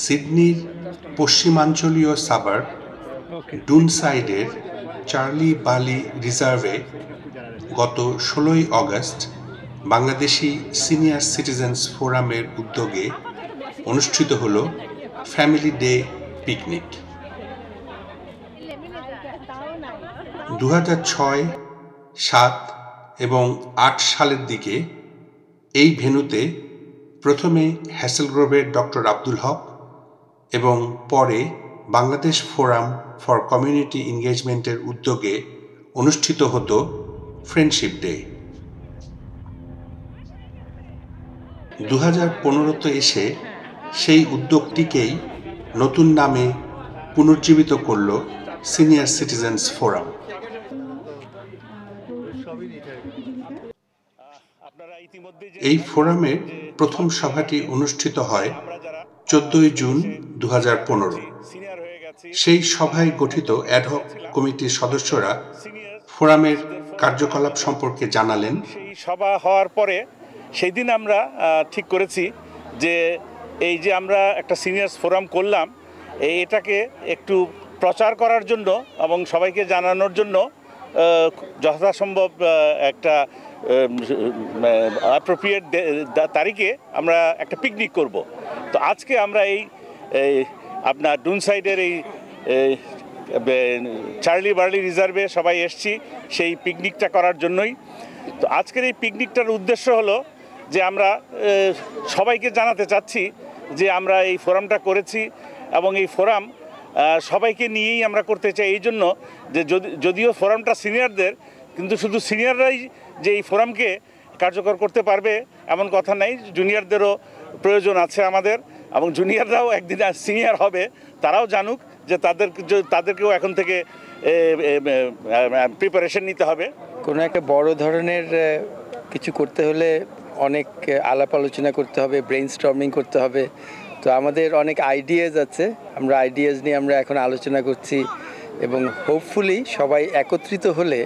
সিডনির পশ্চিমাঞ্চলীয় suburb ডুনসাইডের Charlie বালি রিজার্ভে গত 16ই অগস্ট বাংলাদেশি সিনিয়র সিটিজেন্স ফোরামের উদ্যোগে অনুষ্ঠিত হল ফ্যামিলি ডে পিকনিক। 2006, 7 এবং 8 সালের দিকে এই ভেন্যুতে প্রথমে হ্যাসেলগ্রোভের ডক্টর আব্দুল হক এবং পরে বাংলাদেশ ফোরাম ফর কমিউনিটি এনগেজমেন্টের উদ্যোগে অনুষ্ঠিত হতো ফ্রেন্ডশিপ ডে। 2015তে এসে সেই উদ্যোগটিকেই নতুন নামে পুনর্জীবিত করল সিনিয়র সিটিজেন্স ফোরাম। এই ফোরামের প্রথম সভাটি অনুষ্ঠিত হয় 14ই জুন 2015। সেই সভায় গঠিত অ্যাডহক কমিটির সদস্যরা ফোরামের কার্যকলাপ সম্পর্কে জানালেন। সেই সভা হওয়ার পরে সেই দিন আমরা ঠিক করেছি যে এই যে আমরা একটা সিনিয়র্স ফোরাম করলাম, এটাকে একটু প্রচার করার জন্য এবং সবাইকে জানানোর জন্য যথাসম্ভব একটা অ্যাপ্রোপ্রিয়েট তারিখে আমরা একটা পিকনিক করব। তো আজকে আমরা এই আপনার ডুনসাইডের এই চার্লি বার্লি রিজার্ভে সবাই এসছি সেই পিকনিকটা করার জন্যই। তো আজকের এই পিকনিকটার উদ্দেশ্য হলো যে আমরা সবাইকে জানাতে চাচ্ছি যে আমরা এই ফোরামটা করেছি এবং এই ফোরাম সবাইকে নিয়েই আমরা করতে চাই। এই জন্য যে যদিও ফোরামটা সিনিয়রদের, কিন্তু শুধু সিনিয়ররাই যে এই ফোরামকে কার্যকর করতে পারবে এমন কথা নাই, জুনিয়রদেরও প্রয়োজন আছে আমাদের, এবং জুনিয়ররাও একদিন সিনিয়র হবে, তারাও জানুক যে তাদেরকেও এখন থেকে প্রিপারেশন নিতে হবে। কোনো একটা বড় ধরনের কিছু করতে হলে অনেক আলাপ আলোচনা করতে হবে, ব্রেইনস্টর্মিং করতে হবে। তো আমাদের অনেক আইডিয়াজ আছে, আমরা আইডিয়াজ নিয়ে আমরা এখন আলোচনা করছি এবং হোপফুলি সবাই একত্রিত হলে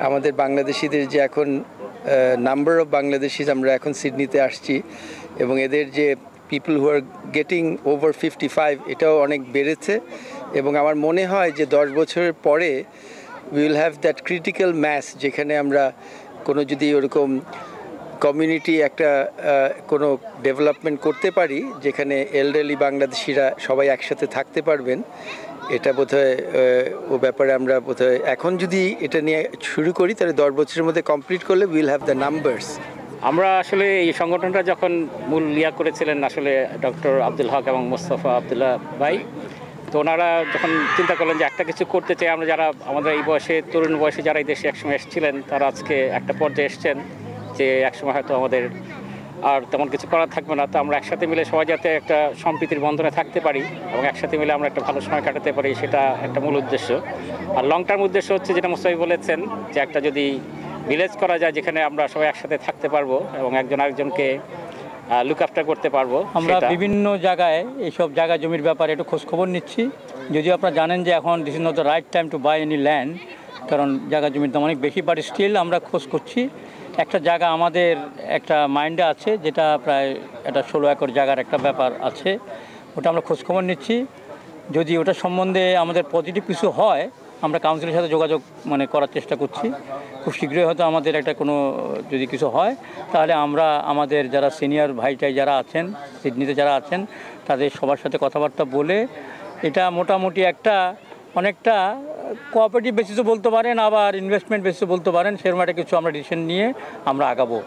আমাদের বাংলাদেশিদের যে এখন নাম্বার অফ বাংলাদেশিজ আমরা এখন সিডনিতে আসছি এবং এদের যে people who are getting over 55 এটাও অনেক বেড়েছে এবং আমার মনে হয় যে 10 বছরের পরে we will have that critical mass, যেখানে আমরা কোনো যদি ওরকম কমিউনিটি একটা কোনো ডেভেলপমেন্ট করতে পারি যেখানে এলডারলি বাংলাদেশিরা সবাই একসাথে থাকতে পারবেন, এটা বোধহয় ও ব্যাপারে আমরা বোধহয় এখন যদি এটা নিয়ে শুরু করি তাহলে 10 বছরের মধ্যে কমপ্লিট করলে উইল হ্যাভ দ্য নাম্বারস। আমরা আসলে এই সংগঠনটা যখন মূল করেছিলেন আসলে ডক্টর আব্দুল হক এবং মোস্তফা আবদুল্লাহ ভাই, তো ওনারা যখন চিন্তা করলেন যে একটা কিছু করতে চাই, আমরা যারা আমাদের এই বয়সে তরুণ বয়সে যারা এই দেশে একসময় এসেছিলেন তারা আজকে একটা পর্যায়ে এসছেন যে একসময় হয়তো আমাদের আর তেমন কিছু করার থাকবে না, তো আমরা একসাথে মিলে সবাই যাতে একটা সম্প্রীতির বন্ধনে থাকতে পারি এবং একসাথে মিলে আমরা একটা ভালো সময় কাটাতে পারি, সেটা একটা মূল উদ্দেশ্য। আর লং টার্ম উদ্দেশ্য হচ্ছে যেটা মোস্তফা বলেছেন যে একটা যদি ভিলেজ করা যায় যেখানে আমরা সবাই একসাথে থাকতে পারবো এবং একজন আরেকজনকে লুক আফটার করতে পারবো। আমরা বিভিন্ন জায়গায় এইসব জায়গা জমির ব্যাপারে একটু খোঁজখবর নিচ্ছি, যদিও আপনারা জানেন যে এখন this is not the right time to buy any land, কারণ জায়গা জমির দাম অনেক বেশি, বাট স্টিল আমরা খোঁজ করছি। একটা জায়গা আমাদের একটা মাইন্ডে আছে যেটা প্রায় একটা 16 একর জায়গার একটা ব্যাপার আছে, ওটা আমরা খোঁজখবর নিচ্ছি। যদি ওটা সম্বন্ধে আমাদের পজিটিভ কিছু হয় আমরা কাউন্সিলের সাথে যোগাযোগ করার চেষ্টা করছি। খুব শীঘ্রই হয়তো আমাদের একটা কোনো যদি কিছু হয় তাহলে আমরা আমাদের যারা সিনিয়র ভাইটাই যারা আছেন সিডনিতে যারা আছেন তাদের সবার সাথে কথাবার্তা বলে এটা মোটামুটি একটা অনেকটা কোঅপারেটিভ বেসিসও বলতে পারেন, আবার ইনভেস্টমেন্ট বেসিসও বলতে পারেন, সেরকম একটা কিছু আমরা ডিসিশন নিয়ে আমরা আগাবো।